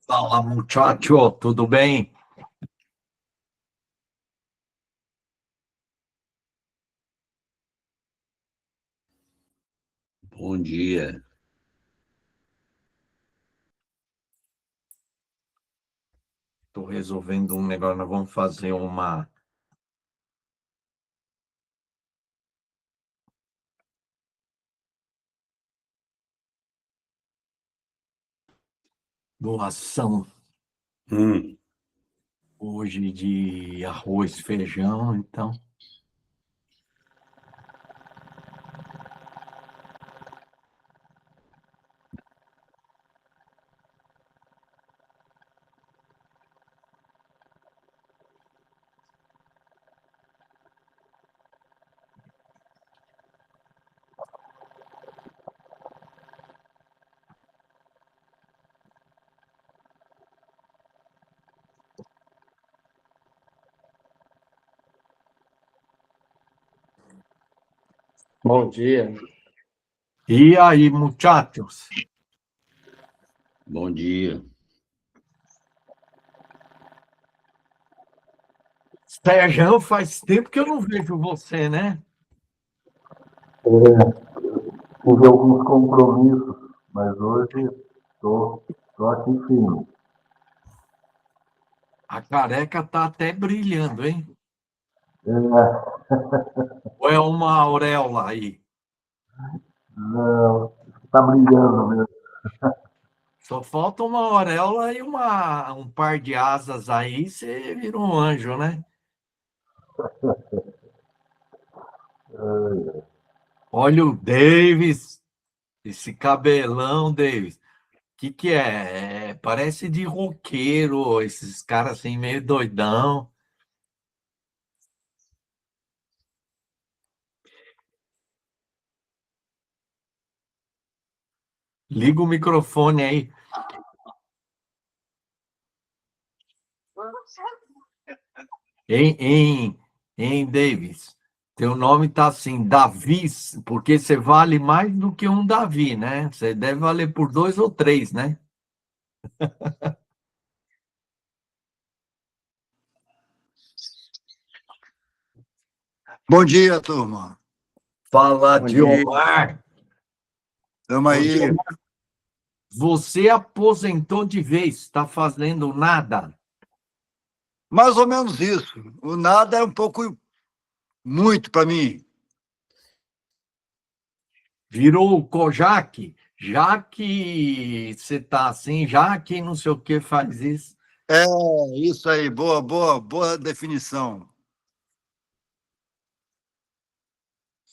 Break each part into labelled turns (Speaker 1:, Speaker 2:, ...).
Speaker 1: Fala, muchacho, tudo bem?
Speaker 2: Bom dia.
Speaker 1: Estou resolvendo um negócio, nós vamos fazer uma doação
Speaker 2: Hum,
Speaker 1: hoje de arroz, feijão, então.
Speaker 3: Bom dia.
Speaker 1: E aí, muchachos?
Speaker 2: bom dia.
Speaker 1: Feijão, faz tempo que eu não vejo você, né?
Speaker 3: Tive alguns compromissos, mas hoje estou aqui firme.
Speaker 1: A careca tá até brilhando, hein?
Speaker 3: É,
Speaker 1: Ou é uma auréola aí?
Speaker 3: não, está brilhando mesmo.
Speaker 1: Só falta uma auréola e um par de asas aí, você vira um anjo, né? Olha o Davis, esse cabelão, Davis. Que é? Parece de roqueiro, esses caras assim, meio doidão. Liga o microfone aí. Em Davis. Teu nome tá assim, Davi, porque você vale mais do que um Davi, né? Você deve valer por dois ou três, né?
Speaker 4: Bom dia, turma.
Speaker 1: Fala,
Speaker 3: Bom dia.
Speaker 1: Diomar.
Speaker 4: Estamos
Speaker 1: Ô,
Speaker 4: aí.
Speaker 1: Diomar, você aposentou de vez, está fazendo nada.
Speaker 4: Mais ou menos isso. O nada é um pouco muito para mim.
Speaker 1: Virou o Kojak, já que você está assim, já que não sei o que faz isso.
Speaker 4: É isso aí. Boa definição.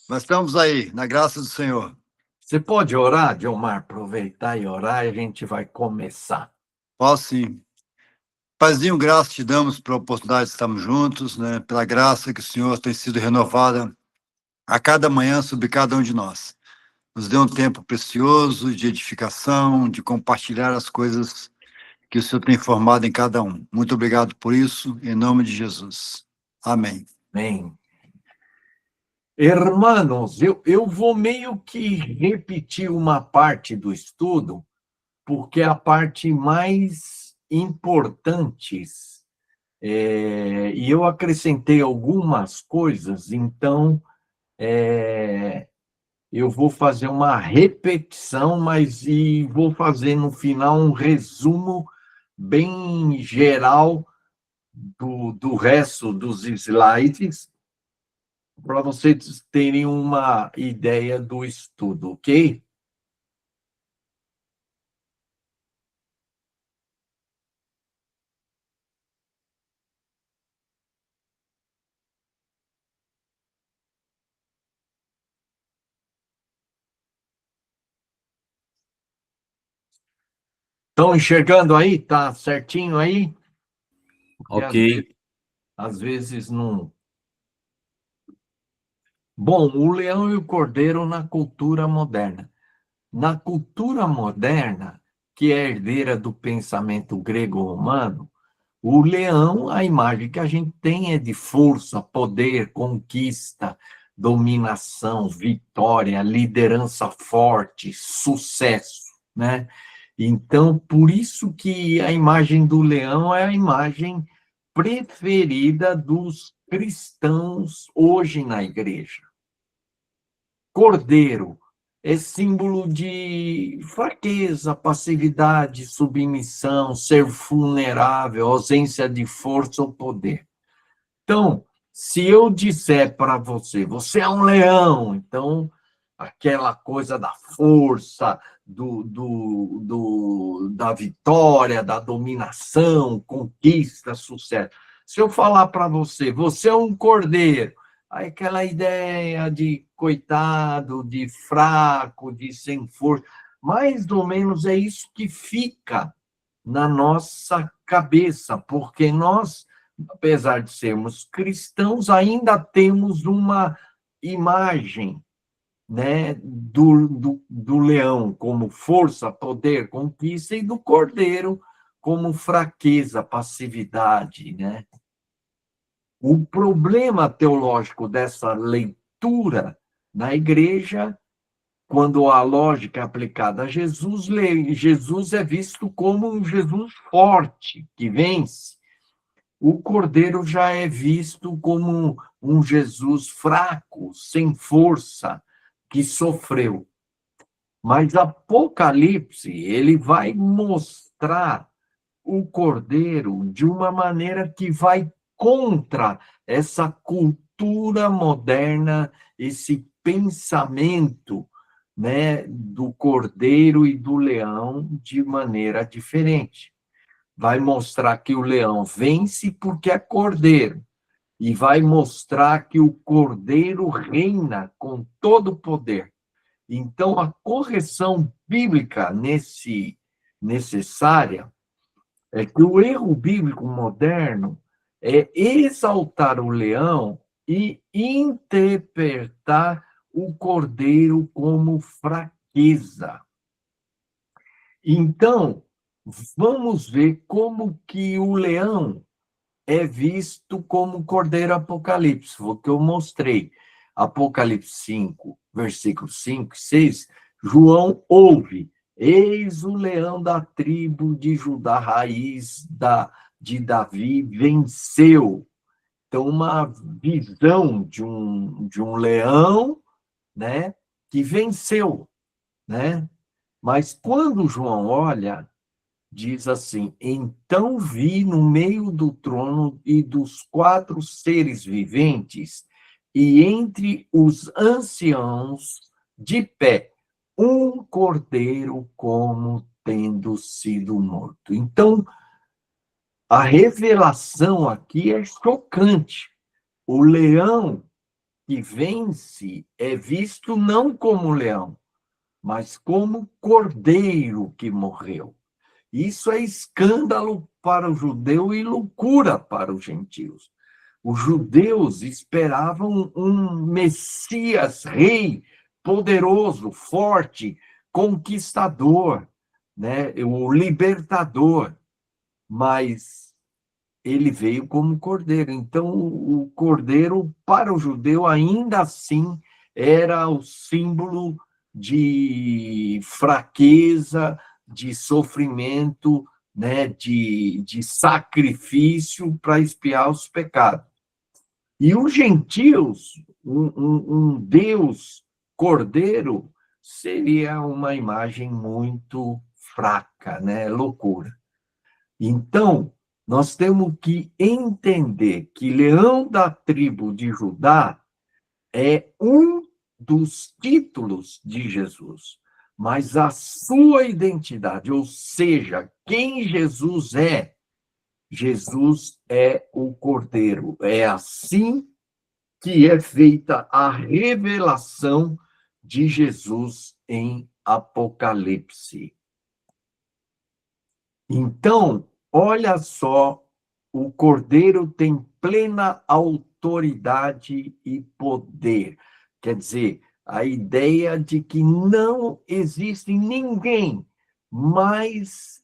Speaker 4: Mas estamos aí, na graça do Senhor.
Speaker 1: Você pode orar, Diomar? Aproveitar e orar e a gente vai começar.
Speaker 4: Ó, sim. Paizinho, graça te damos pela oportunidade de estarmos juntos, né? Pela graça que o Senhor tem sido renovada a cada manhã sobre cada um de nós. Nos dê um tempo precioso de edificação, de compartilhar as coisas que o Senhor tem formado em cada um. Muito obrigado por isso, em nome de Jesus. Amém.
Speaker 1: Amém. Hermanos, eu vou meio que repetir uma parte do estudo, porque é a parte mais importante. E eu acrescentei algumas coisas, então eu vou fazer uma repetição, mas e vou fazer no final um resumo bem geral do resto dos slides, para vocês terem uma ideia do estudo, ok? Estão enxergando aí? Tá certinho aí? Porque
Speaker 2: Ok.
Speaker 1: às vezes não. Bom, o leão e o cordeiro na cultura moderna. Na cultura moderna, que é herdeira do pensamento grego-romano, o leão, a imagem que a gente tem é de força, poder, conquista, dominação, vitória, liderança forte, sucesso, né? Então, por isso que a imagem do leão é a imagem preferida dos cristãos hoje na igreja. Cordeiro é símbolo de fraqueza, passividade, submissão, ser vulnerável, ausência de força ou poder. Então, se eu disser para você, você é um leão, então aquela coisa da força, da vitória, da dominação, conquista, sucesso. Se eu falar para você, você é um cordeiro, aí aquela ideia de coitado, de fraco, de sem força, mais ou menos é isso que fica na nossa cabeça, porque nós, apesar de sermos cristãos, ainda temos uma imagem, né, do leão como força, poder, conquista, e do cordeiro como fraqueza, passividade, né? O problema teológico dessa leitura na igreja, quando a lógica é aplicada a Jesus, Jesus é visto como um Jesus forte, que vence. O cordeiro já é visto como um Jesus fraco, sem força, que sofreu. Mas Apocalipse, ele vai mostrar o cordeiro de uma maneira que vai contra essa cultura moderna, esse pensamento, né, do cordeiro e do leão de maneira diferente. Vai mostrar que o leão vence porque é cordeiro, e vai mostrar que o cordeiro reina com todo o poder. Então, a correção bíblica necessária é que o erro bíblico moderno é exaltar o leão e interpretar o cordeiro como fraqueza. Então, vamos ver como que o leão é visto como cordeiro Apocalipse, o que eu mostrei. Apocalipse 5, versículos 5 e 6, João ouve: eis o leão da tribo de Judá, raiz de Davi, venceu. Então, uma visão de um leão, né, que venceu, né? Mas quando João olha, diz assim: então vi no meio do trono e dos 4 seres viventes, e entre os anciãos, de pé, um cordeiro como tendo sido morto. Então, a revelação aqui é chocante. O leão que vence é visto não como leão, mas como cordeiro que morreu. Isso é escândalo para o judeu e loucura para os gentios. Os judeus esperavam um Messias, rei, poderoso, forte, conquistador, né? O libertador, mas ele veio como cordeiro. Então, o cordeiro, para o judeu, ainda assim, era o símbolo de fraqueza, de sofrimento, né, de sacrifício para expiar os pecados. E os gentios, um Deus cordeiro, seria uma imagem muito fraca, né, loucura. Então, nós temos que entender que Leão da tribo de Judá é um dos títulos de Jesus, mas a sua identidade, ou seja, quem Jesus é o Cordeiro. É assim que é feita a revelação de Jesus em Apocalipse. Então, olha só, o Cordeiro tem plena autoridade e poder. Quer dizer, a ideia de que não existe ninguém mais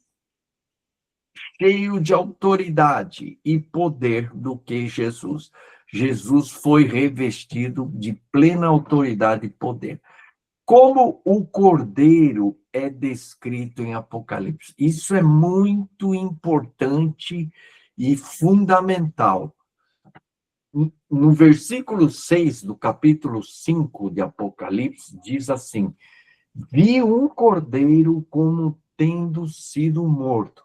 Speaker 1: cheio de autoridade e poder do que Jesus. Jesus foi revestido de plena autoridade e poder. Como o Cordeiro é descrito em Apocalipse. Isso é muito importante e fundamental. No versículo 6 do capítulo 5 de Apocalipse, diz assim: vi um cordeiro como tendo sido morto.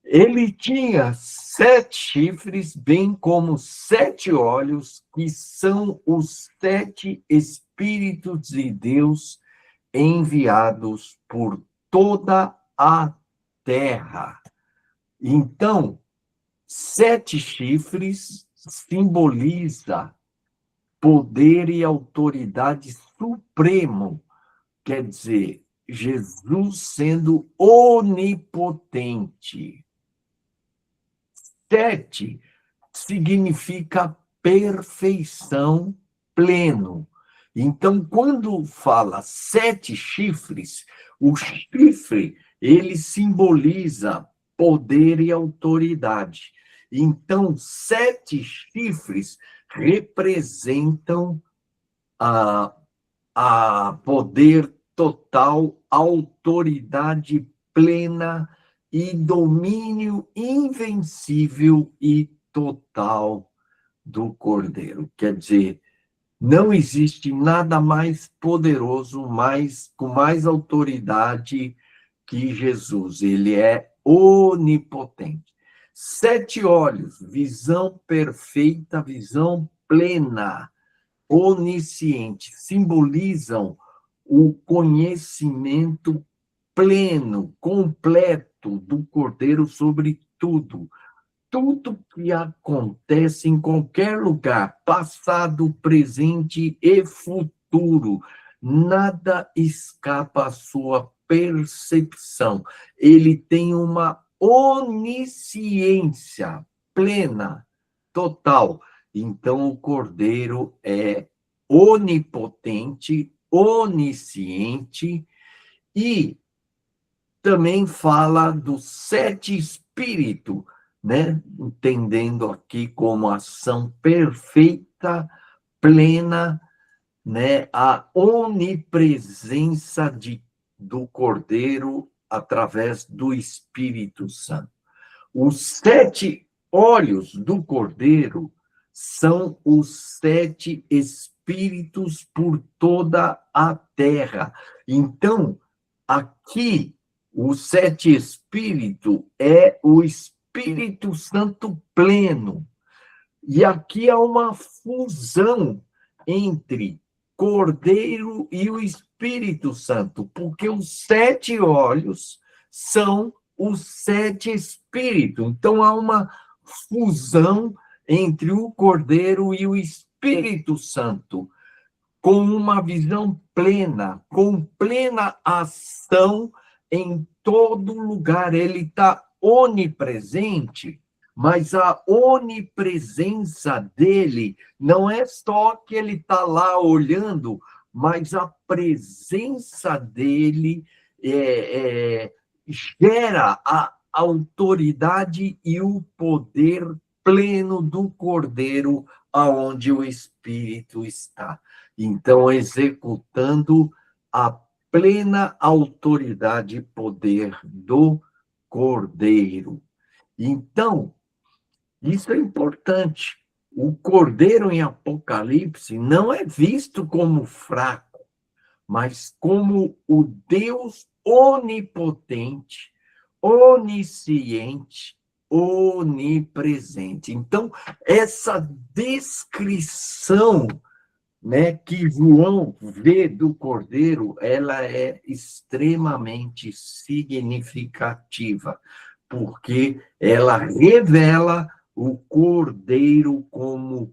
Speaker 1: Ele tinha 7 chifres, bem como 7 olhos, que são os 7 Espíritos de Deus enviados por toda a terra. Então, 7 chifres simboliza poder e autoridade supremo, quer dizer, Jesus sendo onipotente. 7 significa perfeição, pleno. Então, quando fala 7 chifres, o chifre, ele simboliza poder e autoridade. Então, 7 chifres representam a poder total, autoridade plena e domínio invencível e total do Cordeiro. Quer dizer, não existe nada mais poderoso, com mais autoridade que Jesus. Ele é onipotente. 7 olhos, visão perfeita, visão plena, onisciente, simbolizam o conhecimento pleno, completo do Cordeiro sobre tudo. Tudo que acontece em qualquer lugar, passado, presente e futuro, nada escapa à sua percepção. Ele tem uma onisciência plena, total. Então, o Cordeiro é onipotente, onisciente e também fala dos 7 espíritos, né? Entendendo aqui como ação perfeita, plena, né? A onipresença do Cordeiro através do Espírito Santo. Os 7 olhos do Cordeiro são os 7 espíritos por toda a terra. Então, aqui, os 7 espíritos é o Espírito Santo pleno. E aqui há uma fusão entre Cordeiro e o Espírito Santo, porque os 7 olhos são os 7 espíritos. Então, há uma fusão entre o Cordeiro e o Espírito Santo, com uma visão plena, com plena ação em todo lugar. Ele está onipresente, mas a onipresença dele não é só que ele está lá olhando, mas a presença dele gera a autoridade e o poder pleno do Cordeiro aonde o Espírito está. Então, executando a plena autoridade e poder do Cordeiro. Então, isso é importante. O Cordeiro em Apocalipse não é visto como fraco, mas como o Deus onipotente, onisciente, onipresente. Então, essa descrição, né, que João vê do Cordeiro, ela é extremamente significativa, porque ela revela o Cordeiro como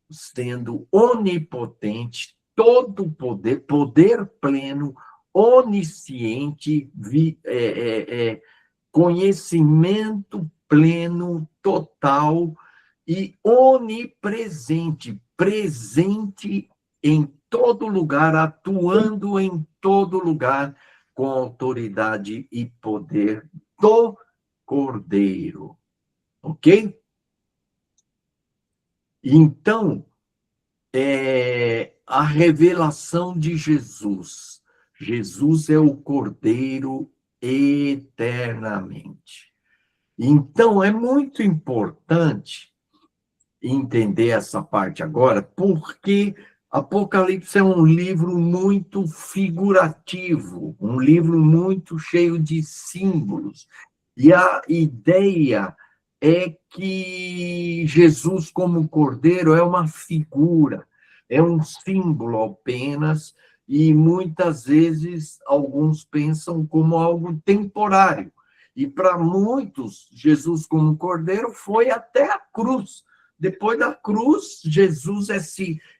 Speaker 1: sendo onipotente, todo poder, poder pleno, onisciente, conhecimento pleno, total e onipresente, presente em todo lugar, atuando em todo lugar, com autoridade e poder do Cordeiro. Ok? Então, a revelação de Jesus. Jesus é o Cordeiro eternamente. Então, é muito importante entender essa parte agora, porque Apocalipse é um livro muito figurativo, um livro muito cheio de símbolos. E a ideia é que Jesus, como Cordeiro, é uma figura, é um símbolo apenas, e muitas vezes alguns pensam como algo temporário. E para muitos, Jesus, como Cordeiro, foi até a cruz. Depois da cruz, Jesus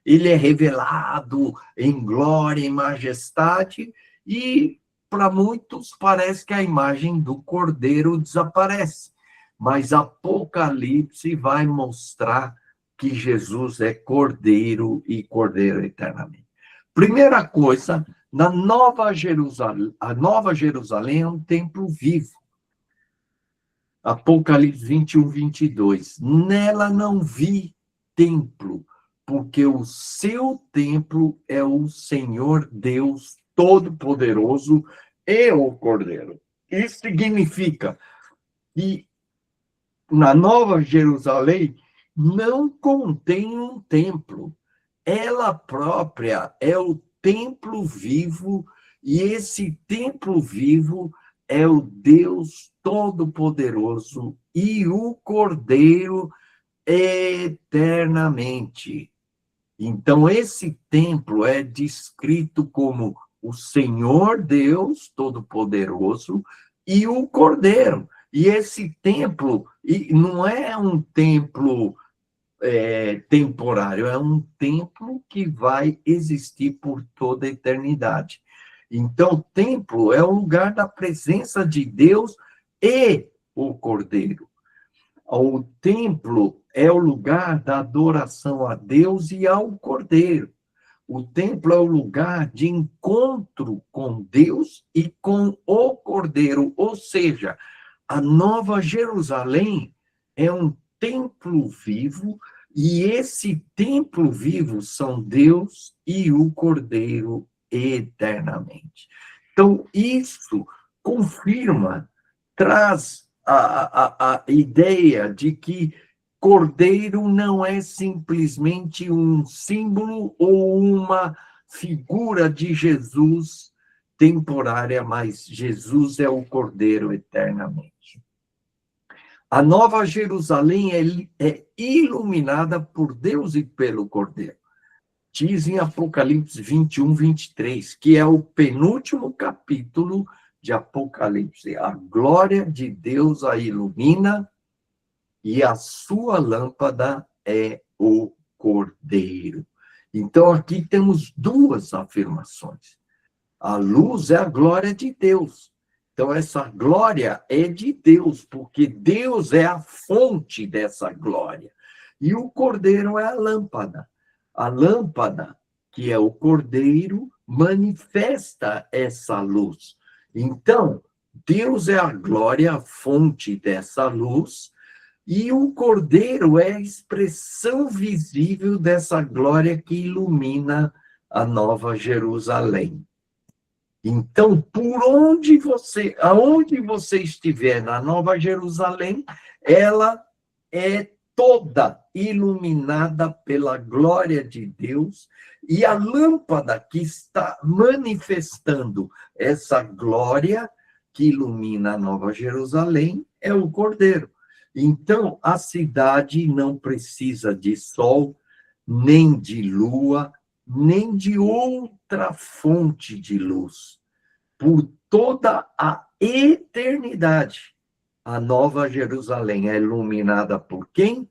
Speaker 1: ele é revelado em glória e majestade, e para muitos parece que a imagem do Cordeiro desaparece. Mas Apocalipse vai mostrar que Jesus é Cordeiro e Cordeiro eternamente. Primeira coisa, a Nova Jerusalém é um templo vivo. Apocalipse 21, 22. Nela não vi templo, porque o seu templo é o Senhor Deus Todo-Poderoso e o Cordeiro. Isso significa que na Nova Jerusalém não contém um templo. Ela própria é o templo vivo, e esse templo vivo é o Deus Todo-Poderoso e o Cordeiro eternamente. Então, esse templo é descrito como o Senhor Deus Todo-Poderoso e o Cordeiro. E esse templo não é um templo temporário, é um templo que vai existir por toda a eternidade. Então, o templo é o lugar da presença de Deus e o Cordeiro. O templo é o lugar da adoração a Deus e ao Cordeiro. O templo é o lugar de encontro com Deus e com o Cordeiro, ou seja, a Nova Jerusalém é um templo vivo, e esse templo vivo são Deus e o Cordeiro eternamente. Então, isso confirma, traz a ideia de que Cordeiro não é simplesmente um símbolo ou uma figura de Jesus temporária, mas Jesus é o Cordeiro eternamente. A Nova Jerusalém é iluminada por Deus e pelo Cordeiro. Diz em Apocalipse 21, 23, que é o penúltimo capítulo de Apocalipse. A glória de Deus a ilumina e a sua lâmpada é o Cordeiro. Então, aqui temos duas afirmações. A luz é a glória de Deus. Então, essa glória é de Deus, porque Deus é a fonte dessa glória. E o Cordeiro é a lâmpada. A lâmpada, que é o Cordeiro, manifesta essa luz. Então, Deus é a glória, a fonte dessa luz, e o Cordeiro é a expressão visível dessa glória que ilumina a Nova Jerusalém. Então, aonde você estiver na Nova Jerusalém, ela é toda iluminada pela glória de Deus, e a lâmpada que está manifestando essa glória que ilumina a Nova Jerusalém é o Cordeiro. Então, a cidade não precisa de sol, nem de lua, nem de outra fonte de luz. Por toda a eternidade, a Nova Jerusalém é iluminada por quem?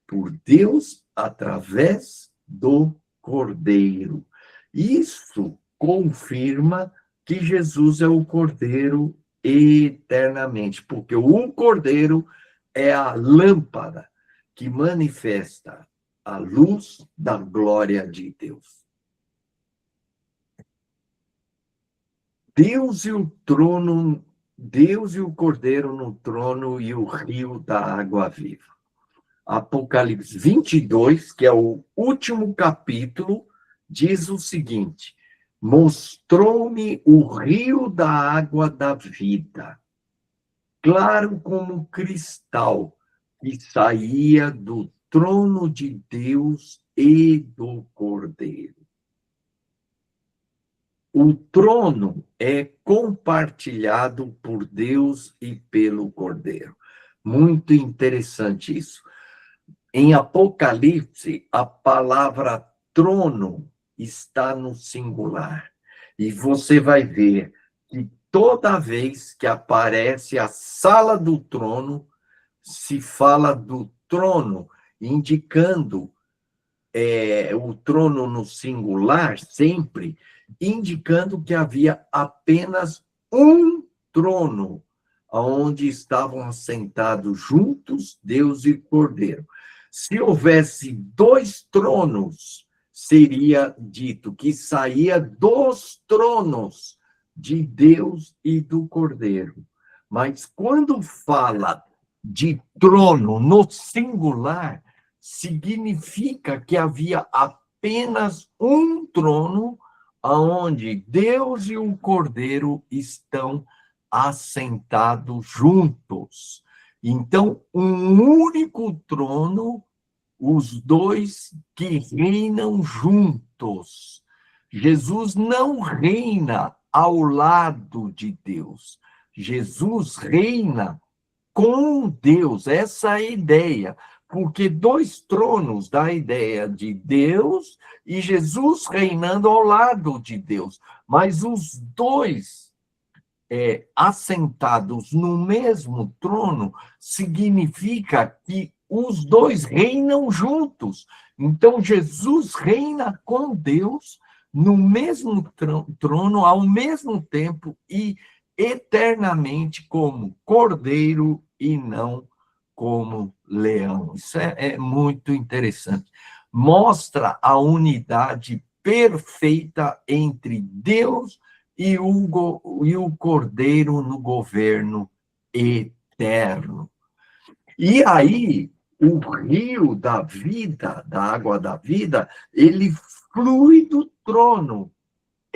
Speaker 1: Por Deus, através do Cordeiro. Isso confirma que Jesus é o Cordeiro eternamente, porque o Cordeiro é a lâmpada que manifesta a luz da glória de Deus. Deus e o Cordeiro no trono e o rio da água viva. Apocalipse 22, que é o último capítulo, diz o seguinte: Mostrou-me o rio da água da vida, claro como cristal, que saía do trono de Deus e do Cordeiro. O trono é compartilhado por Deus e pelo Cordeiro. Muito interessante isso. Em Apocalipse, a palavra trono está no singular. E você vai ver que toda vez que aparece a sala do trono, se fala do trono, indicando o trono no singular, sempre, indicando que havia apenas um trono, onde estavam assentados juntos Deus e Cordeiro. Se houvesse dois tronos, seria dito que saía dos tronos de Deus e do Cordeiro. Mas quando fala de trono no singular, significa que havia apenas um trono onde Deus e o Cordeiro estão assentados juntos. Então, um único trono, os dois que reinam juntos. Jesus não reina ao lado de Deus. Jesus reina com Deus. Essa é a ideia. Porque dois tronos dá a ideia de Deus e Jesus reinando ao lado de Deus. Mas os dois assentados no mesmo trono significa que os dois reinam juntos. Então, Jesus reina com Deus no mesmo trono, ao mesmo tempo e eternamente como cordeiro e não como leão. Isso é muito interessante. Mostra a unidade perfeita entre Deus e o Cordeiro no governo eterno. E aí, o rio da vida, da água da vida, ele flui do trono.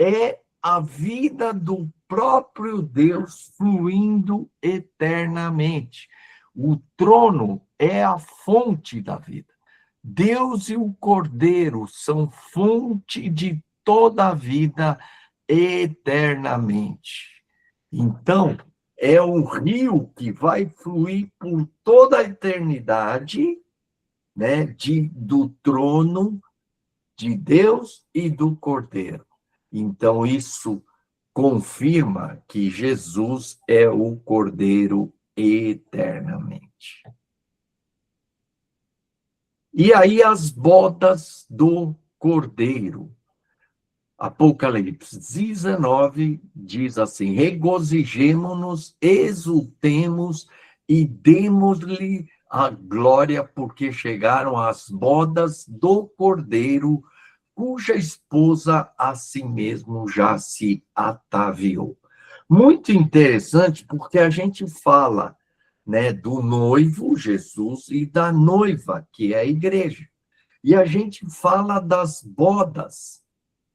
Speaker 1: É a vida do próprio Deus fluindo eternamente. O trono é a fonte da vida. Deus e o Cordeiro são fonte de toda a vida eternamente. Então, é um rio que vai fluir por toda a eternidade, né, do trono de Deus e do Cordeiro. Então, isso confirma que Jesus é o Cordeiro eternamente. E aí as bodas do Cordeiro. Apocalipse 19 diz assim: regozijemo-nos, exultemos e demos-lhe a glória, porque chegaram as bodas do Cordeiro, cuja esposa a si mesmo já se ataviou. Muito interessante, porque a gente fala, né, do noivo, Jesus, e da noiva, que é a igreja. E a gente fala das bodas,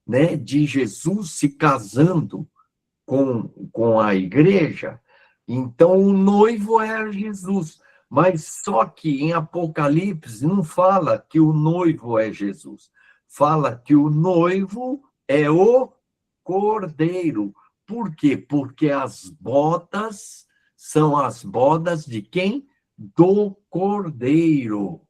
Speaker 1: né, de Jesus se casando com a igreja. Então, o noivo é Jesus. Mas só que em Apocalipse não fala que o noivo é Jesus. Fala que o noivo é o Cordeiro. Por quê? Porque as bodas são as bodas de quem? Do Cordeiro.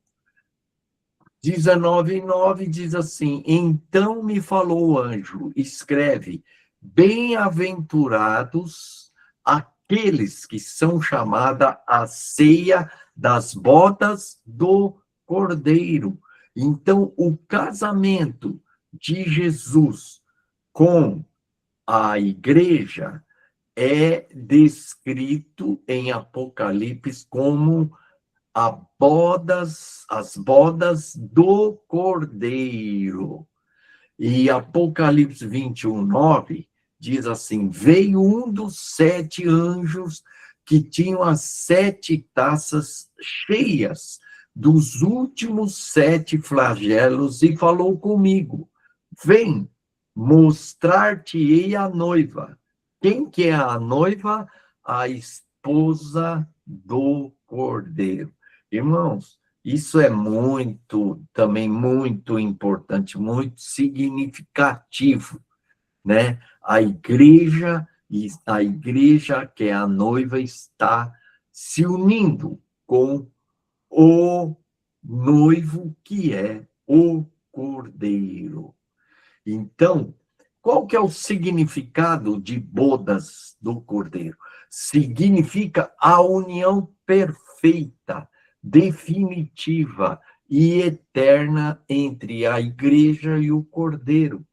Speaker 1: 19:9 diz assim: então me falou o anjo, escreve, bem-aventurados aqueles que são chamada a ceia das bodas do Cordeiro. Então, o casamento de Jesus com a igreja é descrito em Apocalipse como as bodas do Cordeiro. E Apocalipse 21:9 diz assim: veio um dos 7 anjos que tinham as 7 taças cheias dos últimos 7 flagelos e falou comigo: vem, mostrar-te-ei a noiva. Quem que é a noiva? A esposa do Cordeiro. Irmãos, isso é também muito importante, muito significativo, né? A igreja, que é a noiva, está se unindo com o noivo, que é o Cordeiro. Então, qual que é o significado de bodas do Cordeiro? Significa a união perfeita, definitiva e eterna entre a igreja e o Cordeiro.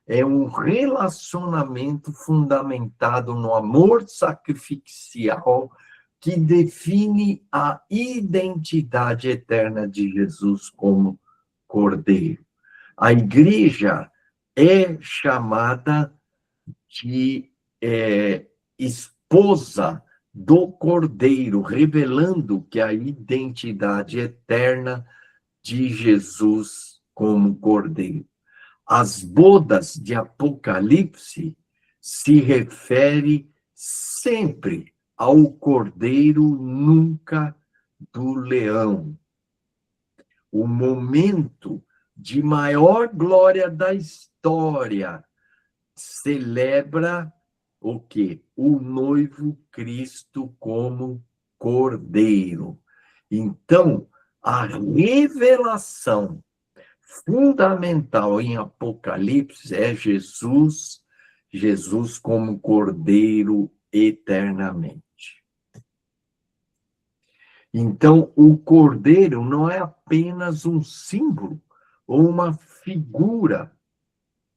Speaker 1: É um relacionamento fundamentado no amor sacrificial que define a identidade eterna de Jesus como Cordeiro. A igreja é chamada de esposa do Cordeiro, revelando que a identidade eterna de Jesus como Cordeiro. As bodas de Apocalipse se refere sempre ao Cordeiro, nunca do leão. O momento de maior glória da história celebra o quê? O noivo Cristo como Cordeiro. Então, a revelação fundamental em Apocalipse é Jesus como Cordeiro eternamente. Então, o Cordeiro não é apenas um símbolo ou uma figura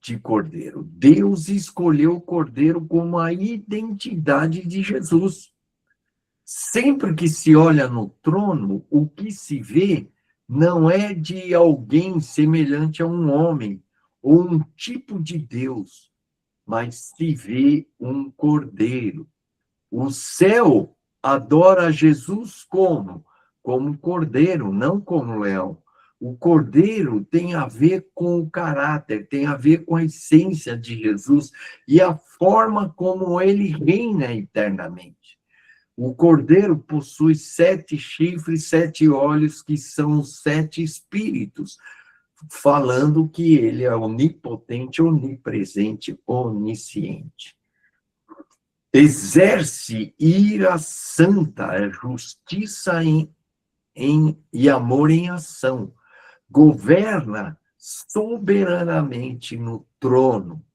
Speaker 1: de Cordeiro. Deus escolheu o Cordeiro como a identidade de Jesus. Sempre que se olha no trono, o que se vê não é de alguém semelhante a um homem ou um tipo de Deus, mas se vê um Cordeiro. O céu adora Jesus como Cordeiro, não como leão. O Cordeiro tem a ver com o caráter, tem a ver com a essência de Jesus e a forma como ele reina eternamente. O Cordeiro possui 7 chifres, 7 olhos, que são os 7 espíritos, falando que ele é onipotente, onipresente, onisciente. Exerce ira santa, é justiça e amor em ação. Governa soberanamente no trono.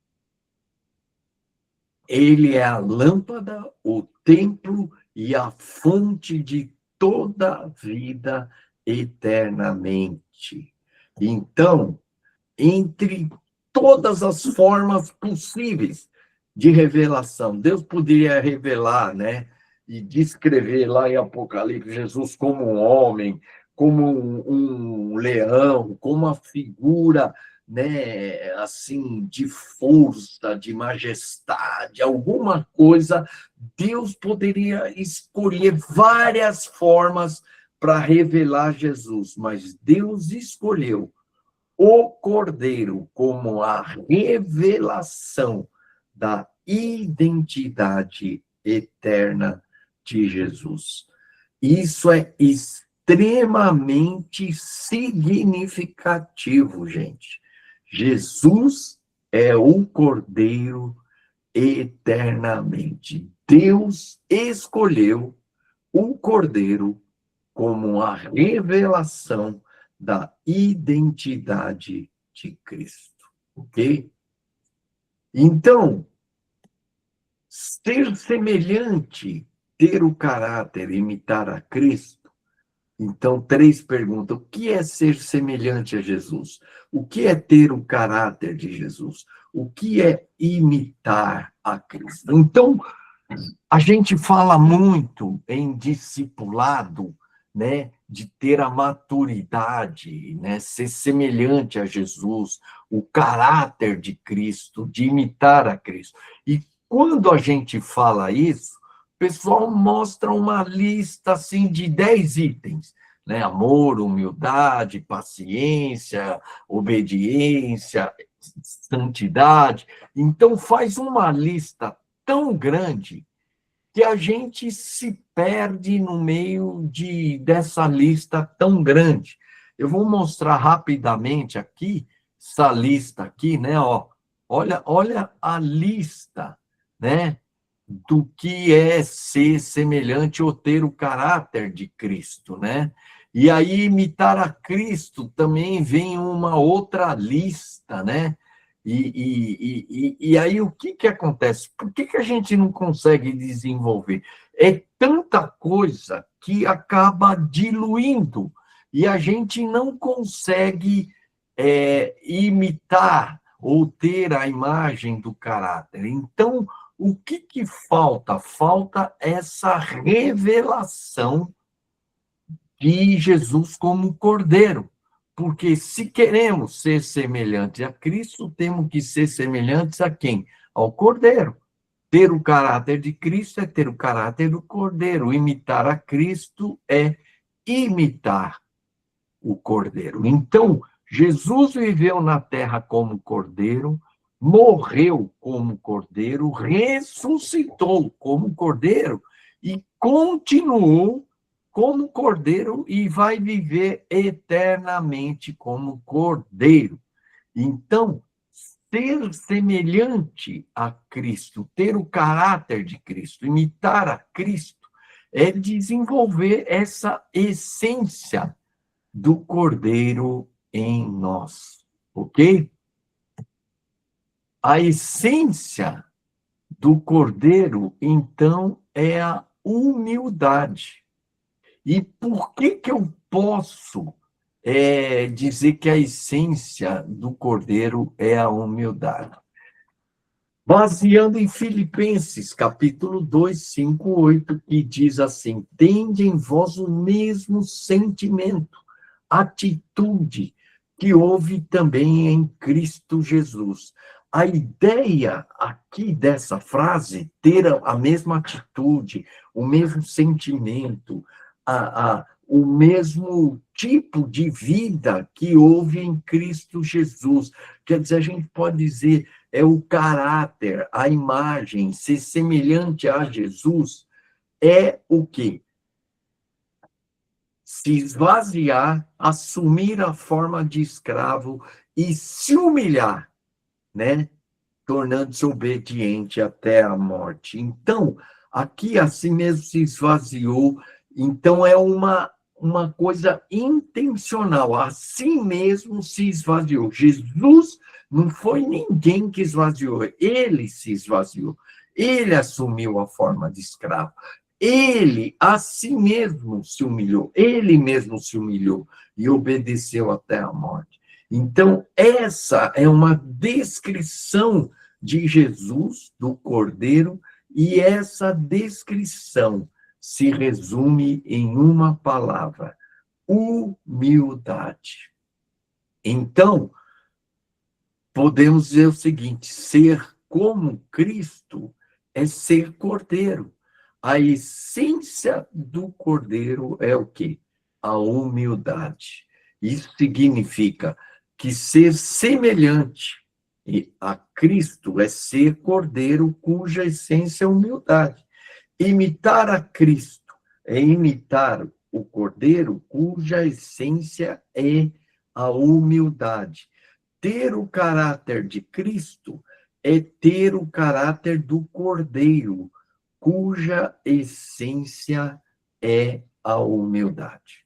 Speaker 1: Ele é a lâmpada, o templo e a fonte de toda a vida eternamente. Então, entre todas as formas possíveis de revelação, Deus poderia revelar, né, e descrever lá em Apocalipse Jesus como um homem, como um leão, como uma figura, né, assim, de força, de majestade, alguma coisa. Deus poderia escolher várias formas para revelar Jesus, mas Deus escolheu o Cordeiro como a revelação da identidade eterna de Jesus. Isso é extremamente significativo, gente. Jesus é o Cordeiro eternamente. Deus escolheu o Cordeiro como a revelação da identidade de Cristo, ok? Então, ser semelhante, ter o caráter, imitar a Cristo. Então, 3 perguntas. O que é ser semelhante a Jesus? O que é ter o caráter de Jesus? O que é imitar a Cristo? Então, a gente fala muito em discipulado, né, de ter a maturidade, né, ser semelhante a Jesus, o caráter de Cristo, de imitar a Cristo. E quando a gente fala isso, o pessoal mostra uma lista assim de 10 itens, né? Amor, humildade, paciência, obediência, santidade. Então, faz uma lista tão grande que a gente se perde no meio dessa lista tão grande. Eu vou mostrar rapidamente aqui, essa lista aqui, né? Olha a lista, né? Do que é ser semelhante ou ter o caráter de Cristo, né? E aí, imitar a Cristo também vem uma outra lista, né? E aí, o que acontece? Por que a gente não consegue desenvolver? É tanta coisa que acaba diluindo, e a gente não consegue imitar ou ter a imagem do caráter. Então, o que falta? Falta essa revelação de Jesus como Cordeiro. Porque se queremos ser semelhantes a Cristo, temos que ser semelhantes a quem? Ao Cordeiro. Ter o caráter de Cristo é ter o caráter do Cordeiro. Imitar a Cristo é imitar o Cordeiro. Então, Jesus viveu na terra como Cordeiro, morreu como Cordeiro, ressuscitou como Cordeiro e continuou como Cordeiro e vai viver eternamente como Cordeiro. Então, ser semelhante a Cristo, ter o caráter de Cristo, imitar a Cristo, é desenvolver essa essência do Cordeiro em nós, ok? A essência do Cordeiro, então, é a humildade. E por que eu posso dizer que a essência do Cordeiro é a humildade? Baseando em Filipenses, capítulo 2, 5, 8, que diz assim: tende em vós o mesmo sentimento, atitude que houve também em Cristo Jesus. A ideia aqui dessa frase, ter a mesma atitude, o mesmo sentimento, o mesmo tipo de vida que houve em Cristo Jesus. Quer dizer, a gente pode dizer, é o caráter, a imagem, ser semelhante a Jesus, é o quê? Se esvaziar, assumir a forma de escravo e se humilhar, né? Tornando-se obediente até a morte. Então, aqui assim mesmo se esvaziou. Então, é uma coisa intencional. Assim mesmo se esvaziou. Jesus não foi ninguém que esvaziou. Ele se esvaziou. Ele assumiu a forma de escravo. Ele, a si mesmo, se humilhou. Ele mesmo se humilhou e obedeceu até a morte. Então, essa é uma descrição de Jesus, do Cordeiro, e essa descrição se resume em uma palavra: humildade. Então, podemos dizer o seguinte: ser como Cristo é ser Cordeiro. A essência do Cordeiro é o quê? A humildade. Isso significa que ser semelhante a Cristo é ser Cordeiro, cuja essência é humildade. Imitar a Cristo é imitar o Cordeiro, cuja essência é a humildade. Ter o caráter de Cristo é ter o caráter do Cordeiro, cuja essência é a humildade.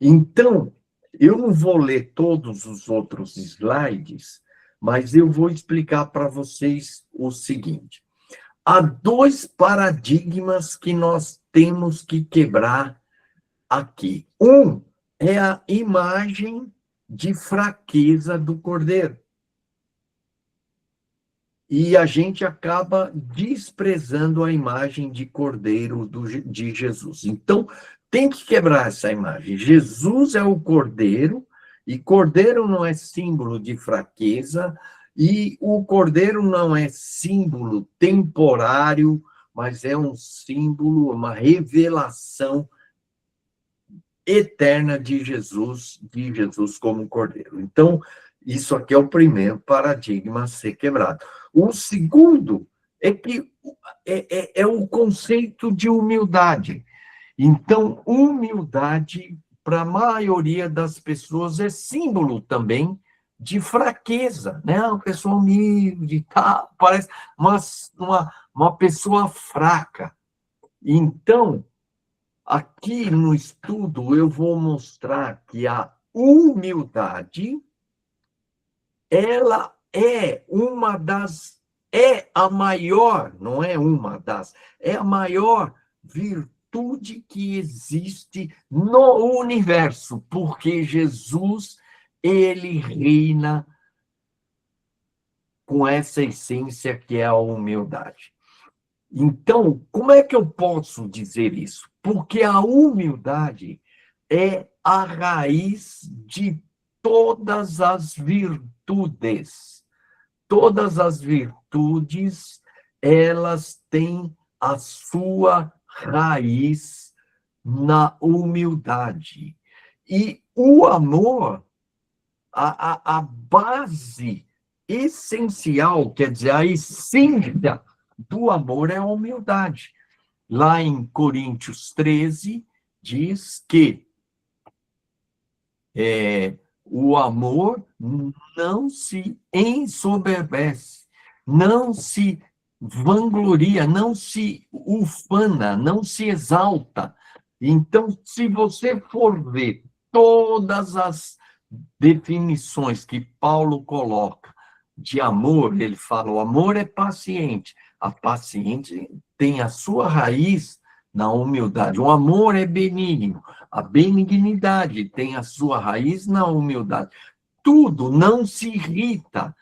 Speaker 1: Então, eu não vou ler todos os outros slides, mas eu vou explicar para vocês o seguinte. Há dois paradigmas que nós temos que quebrar aqui. Um é a imagem de fraqueza do Cordeiro. E a gente acaba desprezando a imagem de Cordeiro de Jesus. Então, tem que quebrar essa imagem. Jesus é o Cordeiro, e Cordeiro não é símbolo de fraqueza, e o Cordeiro não é símbolo temporário, mas é um símbolo, uma revelação eterna de Jesus como Cordeiro. Então, Isso aqui é o primeiro paradigma a ser quebrado. O segundo é que é o conceito de humildade. Então, humildade, para a maioria das pessoas, é símbolo também de fraqueza, né? Uma pessoa humilde, tá? Parece uma pessoa fraca. Então, aqui no estudo, eu vou mostrar que a humildade, ela é a maior, não é uma das, é a maior virtude que existe no universo, porque Jesus, ele reina com essa essência que é a humildade. Então, como é que eu posso dizer isso? Porque a humildade é a raiz de todas as virtudes. Todas as virtudes, elas têm a sua raiz na humildade. E o amor, a base essencial, quer dizer, a essência do amor é a humildade. Lá em Coríntios 13, diz que o amor não se ensoberbece, não se vangloria, não se ufana, não se exalta. Então, se você for ver todas as definições que Paulo coloca de amor, ele fala, o amor é paciente. A paciente tem a sua raiz na humildade. O amor é benigno. A benignidade tem a sua raiz na humildade. Tudo não se irrita.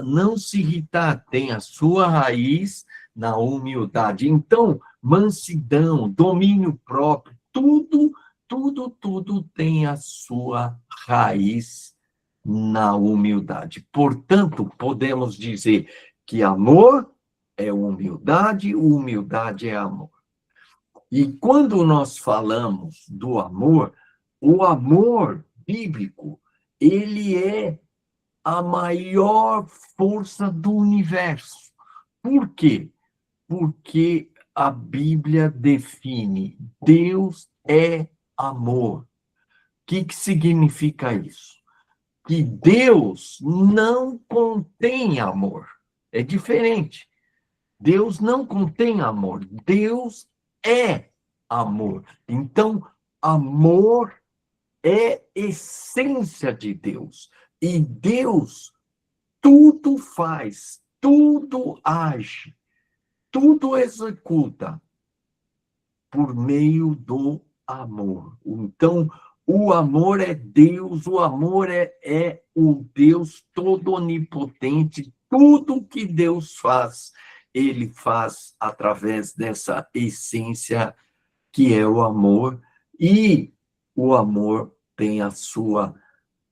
Speaker 1: Não se irritar tem a sua raiz na humildade. Então, mansidão, domínio próprio, tudo tem a sua raiz na humildade. Portanto, podemos dizer que amor é humildade, humildade é amor. E quando nós falamos do amor, o amor bíblico, ele é a maior força do universo. Por quê? Porque a Bíblia define Deus é amor. O que significa isso? Que Deus não contém amor. É diferente. Deus não contém amor. Deus é amor. Então, amor é essência de Deus. E Deus tudo faz, tudo age, tudo executa por meio do amor. Então, o amor é Deus, o amor é o Deus todo onipotente. Tudo que Deus faz, ele faz através dessa essência que é o amor, e o amor tem a sua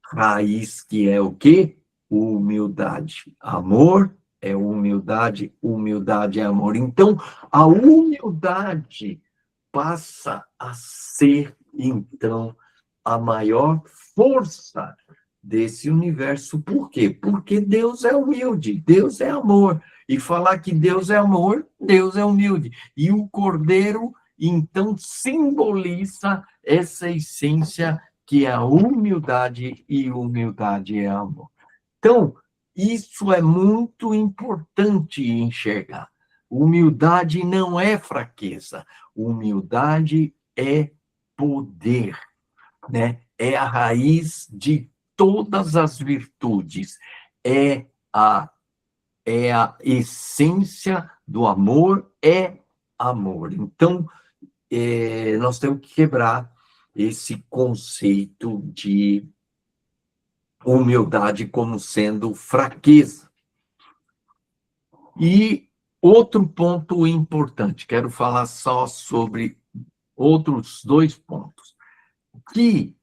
Speaker 1: raiz, que é o quê? Humildade. Amor é humildade, humildade é amor. Então, a humildade passa a ser, então, a maior força desse universo. Por quê? Porque Deus é humilde, Deus é amor. E falar que Deus é amor, Deus é humilde. E o Cordeiro, então, simboliza essa essência que é a humildade, e humildade é amor. Então, isso é muito importante enxergar. Humildade não é fraqueza, humildade é poder, né? É a raiz de todas as virtudes, é a essência do amor, é amor. Então, nós temos que quebrar esse conceito de humildade como sendo fraqueza. E outro ponto importante, quero falar só sobre outros 2 pontos, que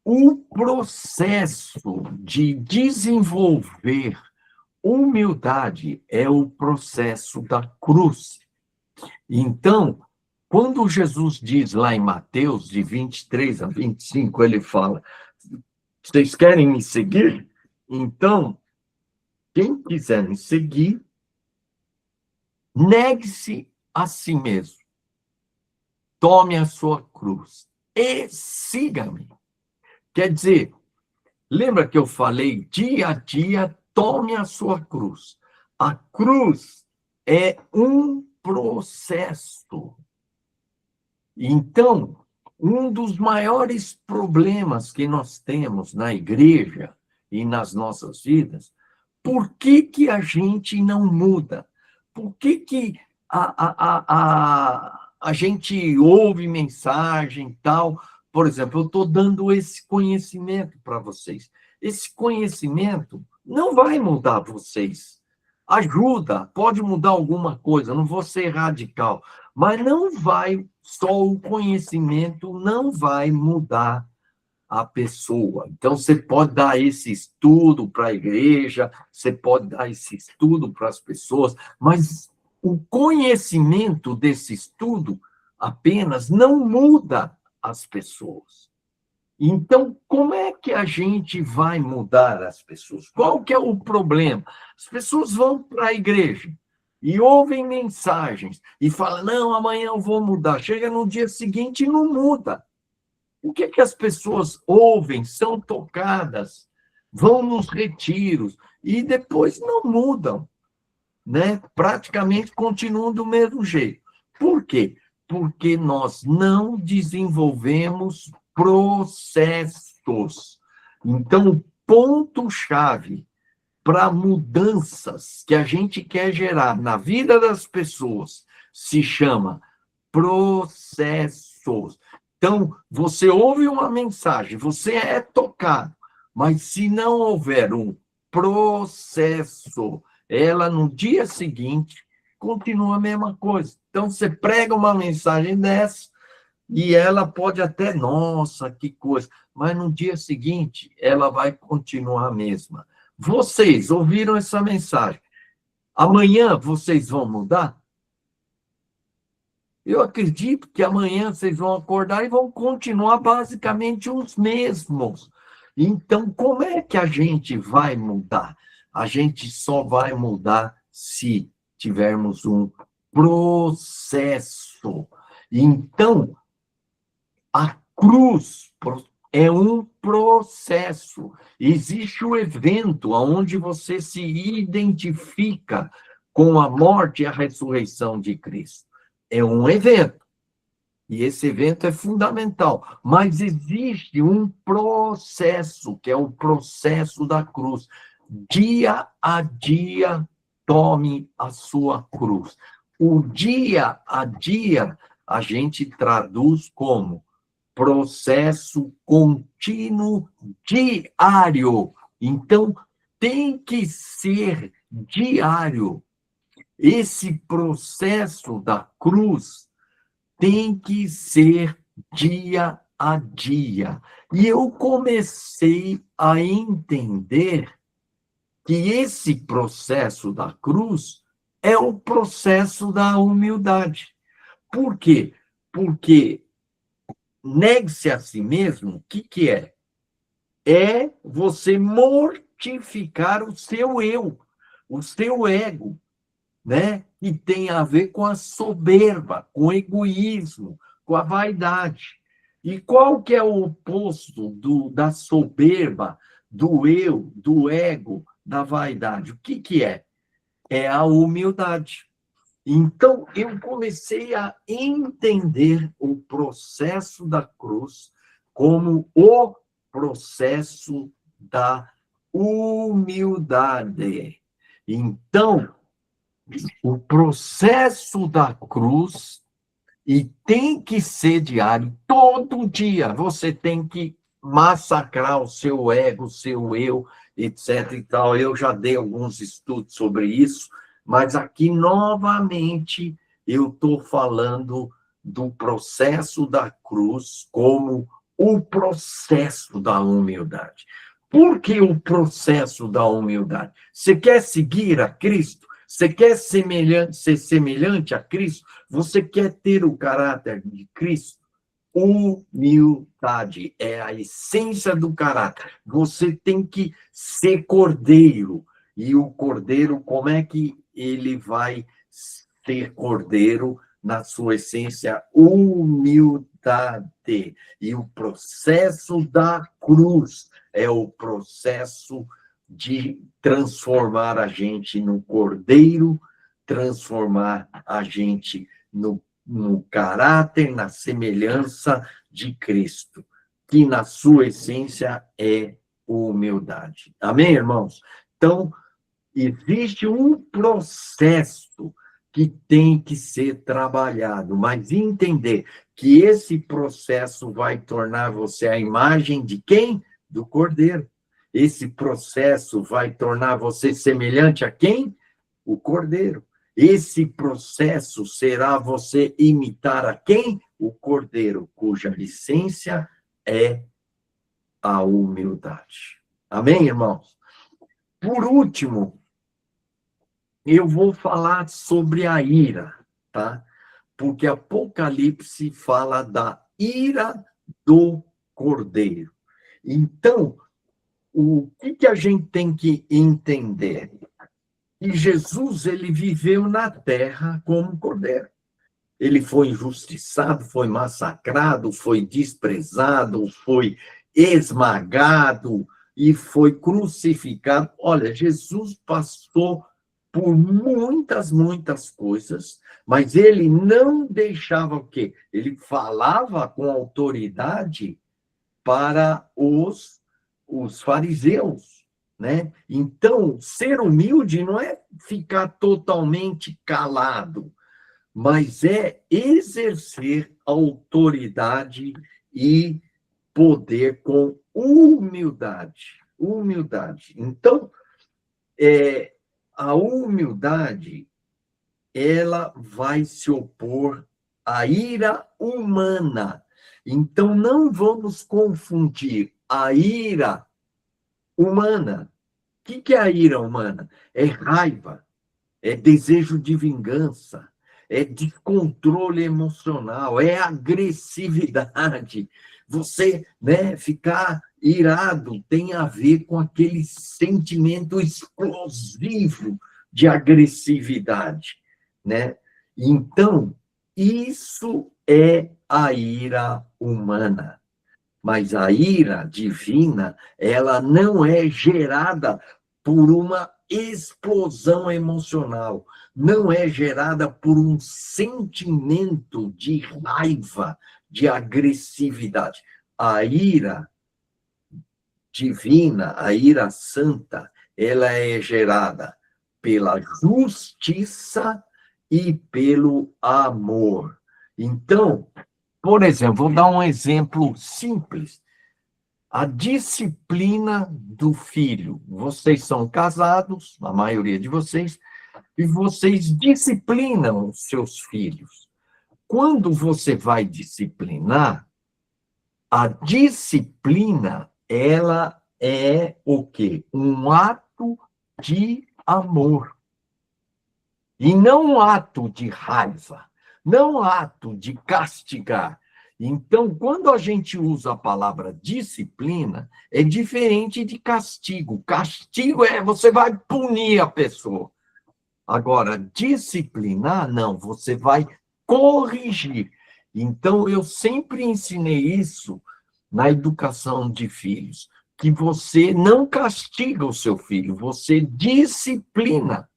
Speaker 1: o processo de desenvolver humildade é o processo da cruz. Então, quando Jesus diz lá em Mateus, de 23 a 25, ele fala, vocês querem me seguir? Então, quem quiser me seguir, negue-se a si mesmo. Tome a sua cruz e siga-me. Quer dizer, lembra que eu falei dia a dia, tome a sua cruz. A cruz é um processo. Então, um dos maiores problemas que nós temos na igreja e nas nossas vidas, por que a gente não muda? Por que a gente ouve mensagem e tal? Por exemplo, eu estou dando esse conhecimento para vocês. Esse conhecimento não vai mudar vocês. Ajuda, pode mudar alguma coisa, não vou ser radical, mas não vai, só o conhecimento não vai mudar a pessoa. Então, você pode dar esse estudo para a igreja, você pode dar esse estudo para as pessoas, mas o conhecimento desse estudo apenas não muda as pessoas. Então, como é que a gente vai mudar as pessoas? Qual que é o problema? As pessoas vão para a igreja e ouvem mensagens e falam, não, amanhã eu vou mudar. Chega no dia seguinte e não muda. O que as pessoas ouvem, são tocadas, vão nos retiros e depois não mudam, né? Praticamente continuam do mesmo jeito. Por quê? Porque nós não desenvolvemos processos. Então, o ponto-chave para mudanças que a gente quer gerar na vida das pessoas se chama processos. Então, você ouve uma mensagem, você é tocado, mas se não houver um processo, ela no dia seguinte continua a mesma coisa. Então, você prega uma mensagem dessa e ela pode até, nossa, que coisa, mas no dia seguinte ela vai continuar a mesma. Vocês ouviram essa mensagem. Amanhã vocês vão mudar? Eu acredito que amanhã vocês vão acordar e vão continuar basicamente os mesmos. Então, como é que a gente vai mudar? A gente só vai mudar se tivermos um processo. Então, a cruz é um processo. Existe o evento onde você se identifica com a morte e a ressurreição de Cristo. É um evento. E esse evento é fundamental. Mas existe um processo, que é o processo da cruz. Dia a dia, tome a sua cruz. O dia a dia, a gente traduz como processo contínuo diário. Então, tem que ser diário. Esse processo da cruz tem que ser dia a dia. E eu comecei a entender que esse processo da cruz é o processo da humildade. Por quê? Porque negue-se a si mesmo, o que é? É você mortificar o seu eu, o seu ego, né? E tem a ver com a soberba, com o egoísmo, com a vaidade. E qual que é o oposto da soberba, do eu, do ego, da vaidade? O que é? É a humildade. Então, eu comecei a entender o processo da cruz como o processo da humildade. Então, o processo da cruz, e tem que ser diário, todo dia você tem que massacrar o seu ego, o seu eu, etc. e tal. Eu já dei alguns estudos sobre isso, mas aqui, novamente, eu estou falando do processo da cruz como o processo da humildade. Por que o processo da humildade? Você quer seguir a Cristo? Você quer ser semelhante a Cristo? Você quer ter o caráter de Cristo? humildade, é a essência do caráter. Você tem que ser cordeiro. E o cordeiro, como é que ele vai ser cordeiro na sua essência? Humildade. E o processo da cruz é o processo de transformar a gente no cordeiro, transformar a gente no caráter, na semelhança de Cristo, que na sua essência é humildade. Amém, irmãos? Então, existe um processo que tem que ser trabalhado, mas entender que esse processo vai tornar você a imagem de quem? Do Cordeiro. Esse processo vai tornar você semelhante a quem? O Cordeiro. Esse processo será você imitar a quem? O Cordeiro, cuja essência é a humildade. Amém, irmãos? Por último, eu vou falar sobre a ira, tá? Porque Apocalipse fala da ira do Cordeiro. Então, o que a gente tem que entender? E Jesus, ele viveu na terra como cordeiro. Ele foi injustiçado, foi massacrado, foi desprezado, foi esmagado e foi crucificado. Olha, Jesus passou por muitas coisas, mas ele não deixava o quê? Ele falava com autoridade para os fariseus, né? Então, ser humilde não é ficar totalmente calado, mas é exercer autoridade e poder com humildade. Humildade. Então, a humildade, ela vai se opor à ira humana. Então, não vamos confundir a ira humana. O que é a ira humana? É raiva, é desejo de vingança, é descontrole emocional, é agressividade. Você, né, ficar irado tem a ver com aquele sentimento explosivo de agressividade, né? Então, isso é a ira humana. Mas a ira divina, ela não é gerada por uma explosão emocional, não é gerada por um sentimento de raiva, de agressividade. A ira divina, a ira santa, ela é gerada pela justiça e pelo amor. Então, por exemplo, vou dar um exemplo simples. A disciplina do filho. Vocês são casados, a maioria de vocês, e vocês disciplinam os seus filhos. Quando você vai disciplinar, a disciplina, ela é o quê? Um ato de amor. E não um ato de raiva, não um ato de castigar. Então, quando a gente usa a palavra disciplina, é diferente de castigo. Castigo é você vai punir a pessoa. Agora, disciplinar, não, você vai corrigir. Então, eu sempre ensinei isso na educação de filhos, que você não castiga o seu filho, você disciplina.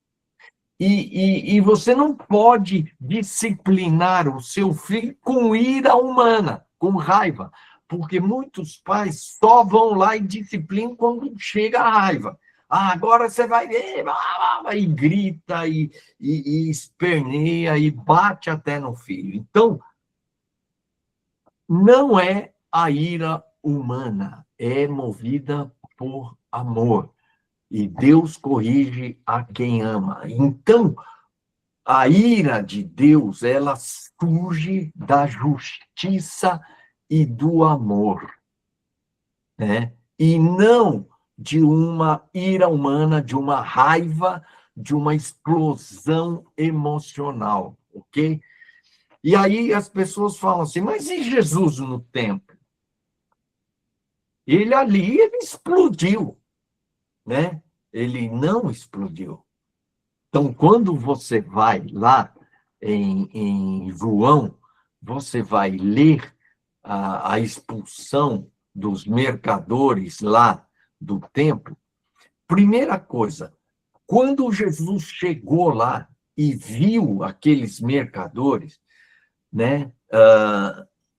Speaker 1: E você não pode disciplinar o seu filho com ira humana, com raiva, porque muitos pais só vão lá e disciplinam quando chega a raiva. Ah, agora você vai ver, e grita, e esperneia, e bate até no filho. Então, não é a ira humana, é movida por amor. E Deus corrige a quem ama. Então, a ira de Deus, ela surge da justiça e do amor, né? E não de uma ira humana, de uma raiva, de uma explosão emocional, ok? E aí as pessoas falam assim, mas e Jesus no templo? Ele explodiu, né? Ele não explodiu. Então, quando você vai lá em João, você vai ler a expulsão dos mercadores lá do templo. Primeira coisa, quando Jesus chegou lá e viu aqueles mercadores, né,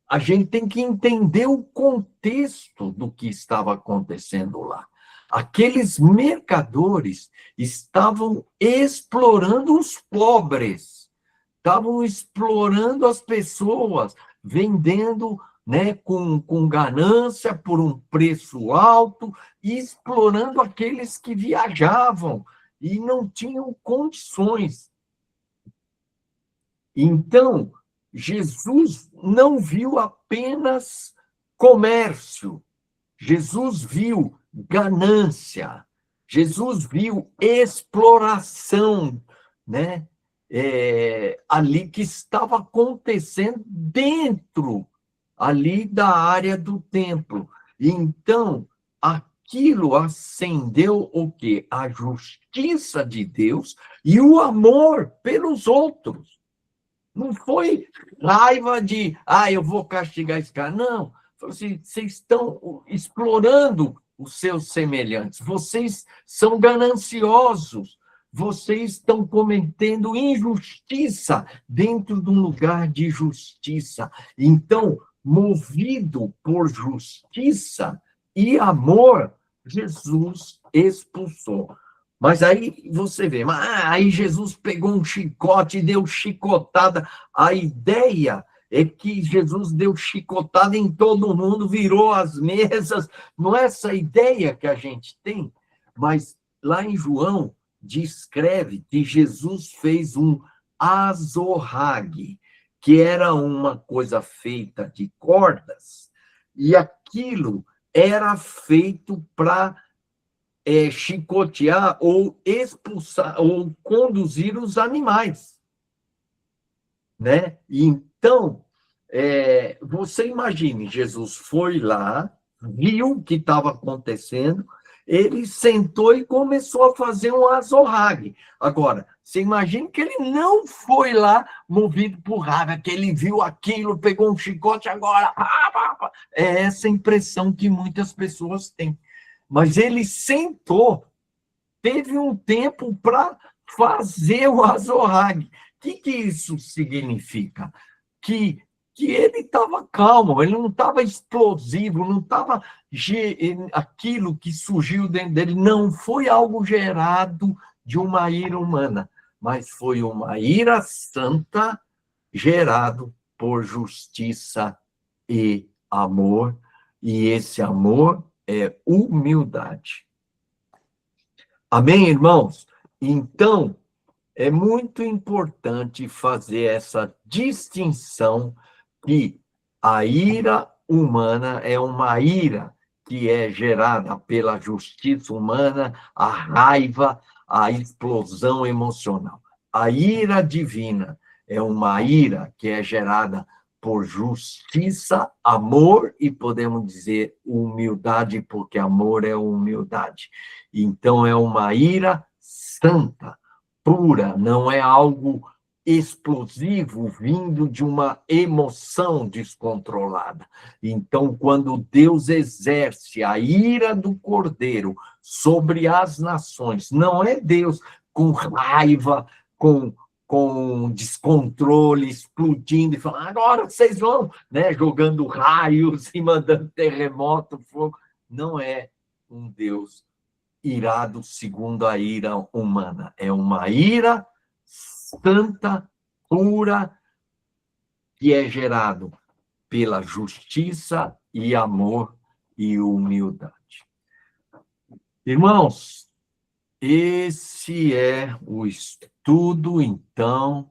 Speaker 1: a gente tem que entender o contexto do que estava acontecendo lá. Aqueles mercadores estavam explorando os pobres, estavam explorando as pessoas, vendendo, né, com ganância por um preço alto, e explorando aqueles que viajavam e não tinham condições. Então, Jesus não viu apenas comércio, Jesus viu ganância, Jesus viu exploração, né? Ali que estava acontecendo dentro ali da área do templo. Então, aquilo acendeu o quê? A justiça de Deus e o amor pelos outros. Não foi raiva de, eu vou castigar esse cara. Não. Falou assim, vocês estão explorando os seus semelhantes. Vocês são gananciosos. Vocês estão cometendo injustiça dentro de um lugar de justiça. Então, movido por justiça e amor, Jesus expulsou. Mas aí você vê, aí Jesus pegou um chicote e deu chicotada. A ideia é que Jesus deu chicotada em todo mundo, virou as mesas. Não é essa ideia que a gente tem, mas lá em João descreve que Jesus fez um azorrague, que era uma coisa feita de cordas, e aquilo era feito para chicotear ou expulsar ou conduzir os animais, né? Então, você imagine, Jesus foi lá, viu o que estava acontecendo, ele sentou e começou a fazer um azorrague. Agora, você imagina que ele não foi lá movido por raiva, que ele viu aquilo, pegou um chicote agora. É essa impressão que muitas pessoas têm. Mas ele sentou, teve um tempo para fazer o azorrague. O que isso significa? Que ele estava calmo, ele não estava explosivo, não estava aquilo que surgiu dentro dele, não foi algo gerado de uma ira humana, mas foi uma ira santa gerado por justiça e amor, e esse amor é humildade. Amém, irmãos? Então, é muito importante fazer essa distinção que a ira humana é uma ira que é gerada pela justiça humana, a raiva, a explosão emocional. A ira divina é uma ira que é gerada por justiça, amor e, podemos dizer, humildade, porque amor é humildade. Então, é uma ira santa, pura, não é algo explosivo vindo de uma emoção descontrolada. Então, quando Deus exerce a ira do Cordeiro sobre as nações, não é Deus com raiva, com descontrole, explodindo e falando, agora vocês vão, né, jogando raios e mandando terremoto, fogo. Não é um Deus irado segundo a ira humana. É uma ira santa, pura, que é gerado pela justiça e amor e humildade. Irmãos, esse é o estudo, então.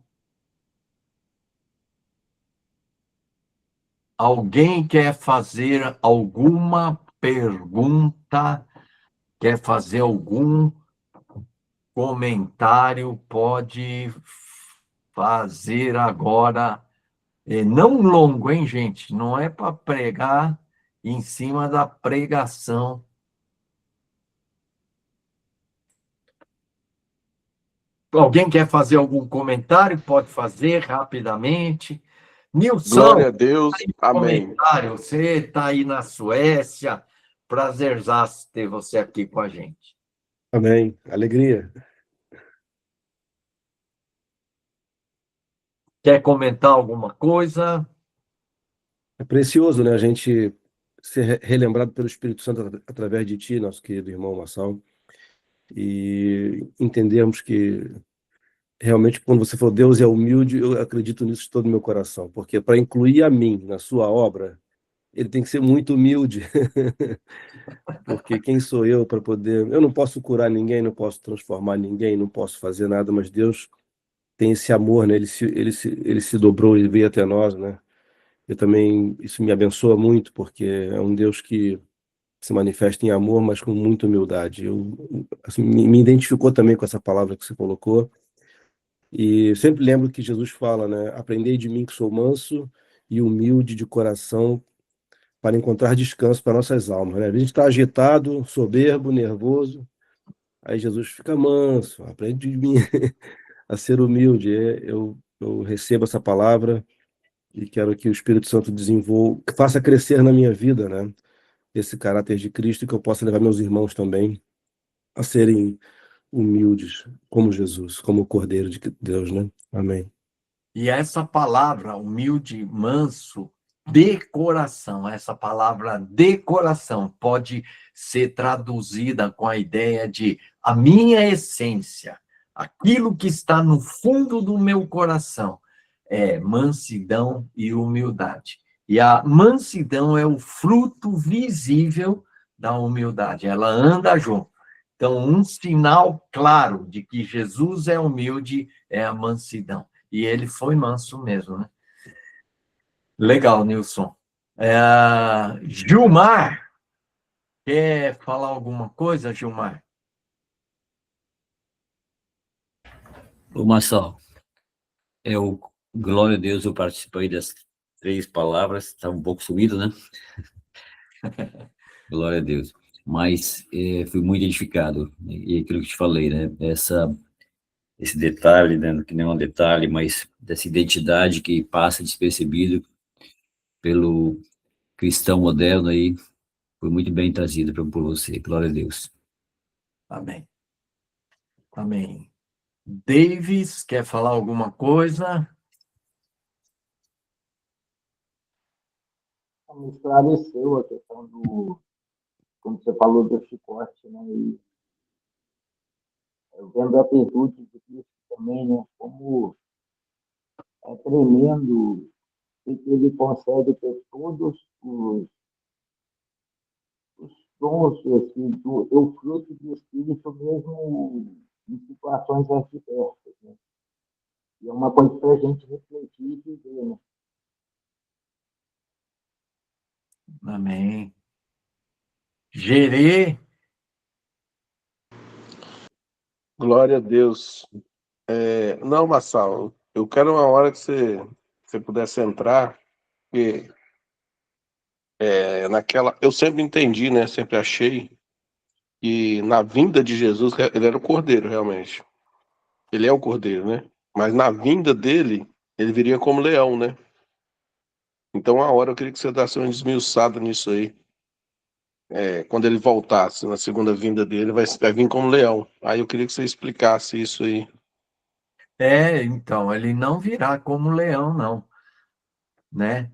Speaker 1: Alguém quer fazer alguma pergunta? Quer fazer algum comentário? Pode fazer agora Não longo, hein, gente? Não é para pregar em cima da pregação. Alguém quer fazer algum comentário? Pode fazer rapidamente. Nilson,
Speaker 5: Glória a Deus. Amém.
Speaker 1: comentário. Você está aí na Suécia. Prazerzaço ter você aqui com a gente.
Speaker 6: Amém. Alegria.
Speaker 1: Quer comentar alguma coisa?
Speaker 6: É precioso, né? A gente ser relembrado pelo Espírito Santo através de ti, nosso querido irmão Massal, e entendermos que realmente, quando você falou Deus é humilde, eu acredito nisso de todo o meu coração, porque para incluir a mim na sua obra, ele tem que ser muito humilde, porque quem sou eu para poder... Eu não posso curar ninguém, não posso transformar ninguém, não posso fazer nada, mas Deus tem esse amor, né? Ele se dobrou e veio até nós, né? Eu também, isso me abençoa muito, porque é um Deus que se manifesta em amor, mas com muita humildade. Assim, me identificou também com essa palavra que você colocou, e sempre lembro que Jesus fala, né? Aprendei de mim que sou manso e humilde de coração para encontrar descanso para nossas almas, né? A gente está agitado, soberbo, nervoso, aí Jesus fica manso, aprende de mim a ser humilde. Eu recebo essa palavra e quero que o Espírito Santo desenvolva, faça crescer na minha vida, né? Esse caráter de Cristo, que eu possa levar meus irmãos também a serem humildes, como Jesus, como o Cordeiro de Deus, né? Amém.
Speaker 1: E essa palavra, humilde, manso, de coração, essa palavra de coração pode ser traduzida com a ideia de a minha essência, aquilo que está no fundo do meu coração, é mansidão e humildade. E a mansidão é o fruto visível da humildade, ela anda junto. Então, um sinal claro de que Jesus é humilde é a mansidão. E ele foi manso mesmo, né? Legal, Nilson. Gilmar, quer falar alguma coisa, Gilmar?
Speaker 2: Ô, Marçal, glória a Deus, eu participei das 3 palavras, estava um pouco sumido, né? Glória a Deus. Mas fui muito edificado, e aquilo que te falei, né? Esse detalhe, né? Que não é um detalhe, mas dessa identidade que passa despercebido pelo cristão moderno aí, foi muito bem trazido por você. Glória a Deus.
Speaker 1: Amém. Amém. Davis, quer falar alguma coisa?
Speaker 3: Me esclareceu a questão como você falou, do chicote, né? E eu vendo a virtude de Cristo também, né? Como é tremendo que ele consegue ter todos os dons, assim, o fruto do Espírito mesmo em situações adversas, né? E é uma coisa para a gente refletir e viver, né?
Speaker 1: Amém. Gerê,
Speaker 5: Glória a Deus. Não, Massal, eu quero uma hora que você pudesse entrar, porque eu sempre entendi, né? Sempre achei que na vinda de Jesus, ele era o Cordeiro, realmente. Ele é o Cordeiro, né? Mas na vinda dele, ele viria como leão, né? Então, uma hora eu queria que você desse uma desmiuçada nisso aí. Quando ele voltasse, na segunda vinda dele, vai vir como leão. Aí eu queria que você explicasse isso aí.
Speaker 1: então, ele não virá como leão, não, né?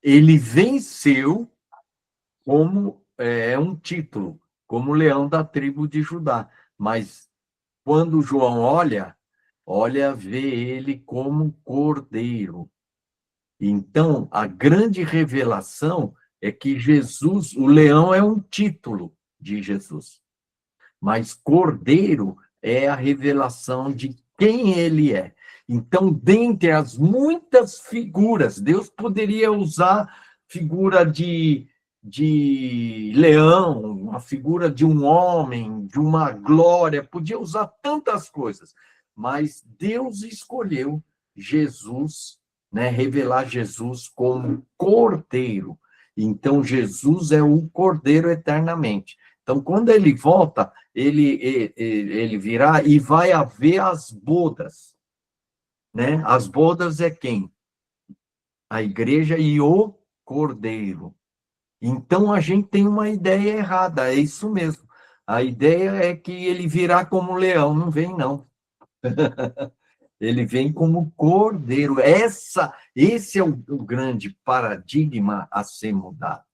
Speaker 1: Ele venceu como um título, como leão da tribo de Judá. Mas quando João olha, vê ele como cordeiro. Então, a grande revelação é que Jesus, o leão é um título de Jesus, mas cordeiro é a revelação de quem ele é. Então, dentre as muitas figuras, Deus poderia usar figura de leão, uma figura de um homem, de uma glória, podia usar tantas coisas, mas Deus escolheu Jesus né? Revelar Jesus como Cordeiro. Então, Jesus é o Cordeiro eternamente. Então, quando ele volta, ele virá e vai haver as bodas, né? As bodas é quem? A igreja e o Cordeiro. Então, a gente tem uma ideia errada, é isso mesmo. A ideia é que ele virá como leão, não vem, não. Ele vem como cordeiro. Esse é o grande paradigma a ser mudado,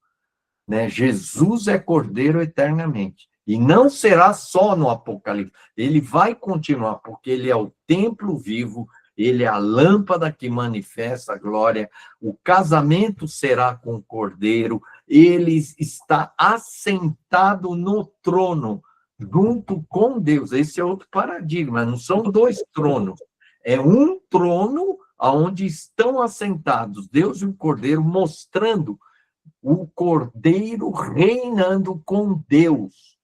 Speaker 1: né? Jesus é cordeiro eternamente. E não será só no Apocalipse. Ele vai continuar, porque ele é o templo vivo, ele é a lâmpada que manifesta a glória. O casamento será com o cordeiro. Ele está assentado no trono, junto com Deus. Esse é outro paradigma. Não são dois tronos. É um trono onde estão assentados Deus e o Cordeiro, mostrando o Cordeiro reinando com Deus.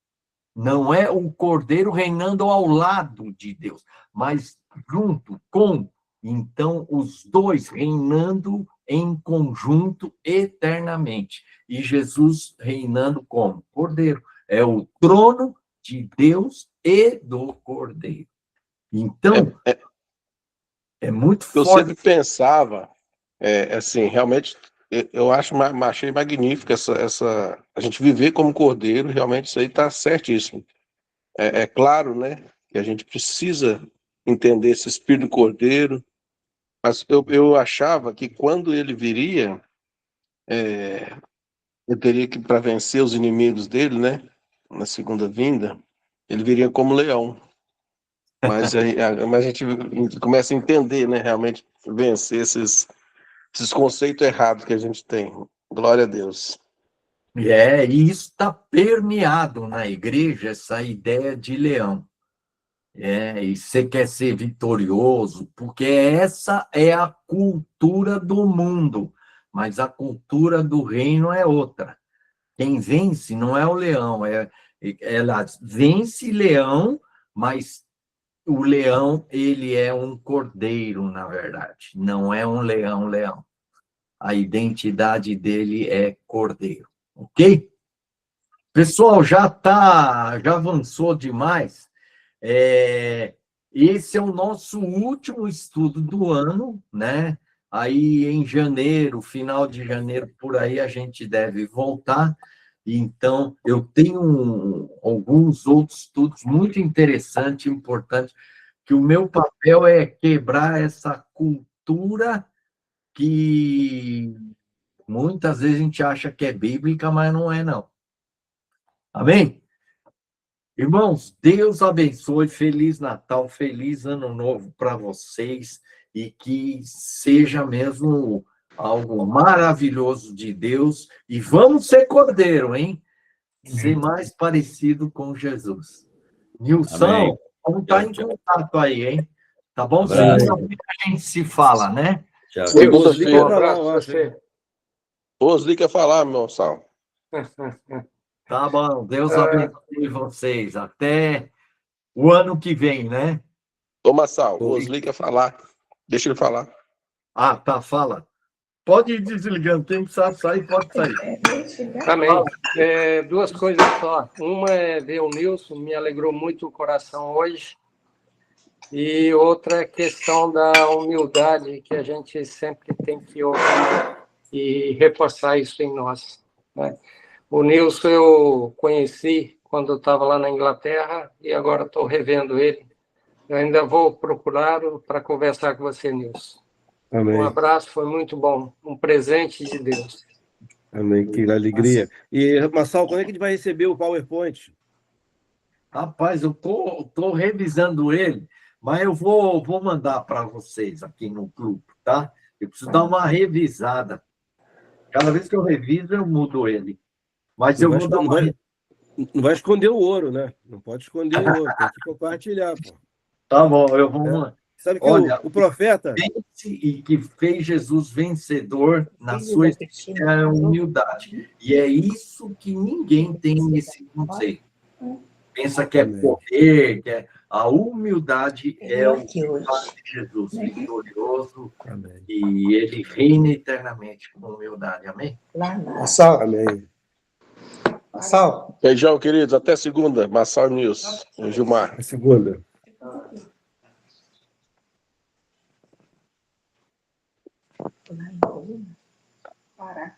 Speaker 1: Não é o Cordeiro reinando ao lado de Deus, mas junto com. Então, os dois reinando em conjunto eternamente. E Jesus reinando como Cordeiro. É o trono de Deus e do Cordeiro. Então, é muito
Speaker 5: Eu
Speaker 1: forte.
Speaker 5: sempre pensava, assim, realmente, eu achei magnífico a gente viver como cordeiro, realmente isso aí está certíssimo. É claro, né, que a gente precisa entender esse espírito do cordeiro, mas eu achava que quando ele viria, eu teria que, para vencer os inimigos dele, né, na segunda vinda, ele viria como leão. Mas a gente começa a entender, né, realmente vencer esses conceitos errados que a gente tem. Glória a Deus.
Speaker 1: E isso está permeado na igreja, essa ideia de leão. E você quer ser vitorioso, porque essa é a cultura do mundo, mas a cultura do reino é outra. Quem vence não é o leão, ela vence leão, mas o leão, ele é um cordeiro, na verdade, não é um leão. A identidade dele é cordeiro, ok? Pessoal, já avançou demais. Esse é o nosso último estudo do ano, né? Aí em janeiro, final de janeiro, por aí a gente deve voltar. Então, eu tenho alguns outros estudos muito interessantes, importantes, que o meu papel é quebrar essa cultura que muitas vezes a gente acha que é bíblica, mas não é, não. Amém? Irmãos, Deus abençoe, Feliz Natal, Feliz Ano Novo para vocês e que seja mesmo algo maravilhoso de Deus. E vamos ser cordeiro, hein? Ser mais parecido com Jesus. Nilson, vamos estar em contato aí, hein? Tá bom? Segunda-feira a gente se fala, né?
Speaker 2: Tchau.
Speaker 5: Segunda-feira.
Speaker 7: Um abraço pra você.
Speaker 5: Osli quer falar, meu Sal.
Speaker 1: Tá bom, Deus abençoe vocês. Até o ano que vem, né?
Speaker 5: Toma, Sal. Osli quer falar. Deixa ele falar.
Speaker 1: Ah, tá, fala. Pode ir desligando, quem precisar sair, pode sair.
Speaker 7: Amém. Duas coisas só. Uma é ver o Nilson, me alegrou muito o coração hoje. E outra é a questão da humildade, que a gente sempre tem que ouvir e reforçar isso em nós, né? O Nilson eu conheci quando eu estava lá na Inglaterra e agora estou revendo ele. Eu ainda vou procurá-lo para conversar com você, Nilson.
Speaker 6: Amém.
Speaker 7: Um abraço, foi muito bom. Um presente de Deus.
Speaker 6: Amém, que alegria. E, Marçal, quando é que a gente vai receber o PowerPoint?
Speaker 1: Rapaz, eu tô revisando ele, mas eu vou mandar para vocês aqui no grupo, tá? Eu preciso dar uma revisada. Cada vez que eu reviso, eu mudo ele. Mas eu vou dar uma...
Speaker 6: Não vai esconder o ouro, né? Não pode esconder o ouro, tem que compartilhar, pô.
Speaker 1: Tá bom, eu vou...
Speaker 6: Sabe que
Speaker 1: Olha,
Speaker 6: o profeta...
Speaker 1: E que fez Jesus vencedor na sua essência é humildade. E é isso que ninguém tem nesse conceito. pensa que é
Speaker 6: Amém.
Speaker 1: poder, que é... A humildade é o
Speaker 8: aqui hoje.
Speaker 1: Pai de Jesus, vitorioso,
Speaker 6: Amém.
Speaker 1: e ele reina eternamente com humildade. Amém?
Speaker 8: Lá na
Speaker 9: Massal,
Speaker 6: Amém.
Speaker 9: Massal,
Speaker 5: Beijão, queridos. Até segunda. Massal News. Gilmar.
Speaker 6: A segunda.
Speaker 8: lá na Pará.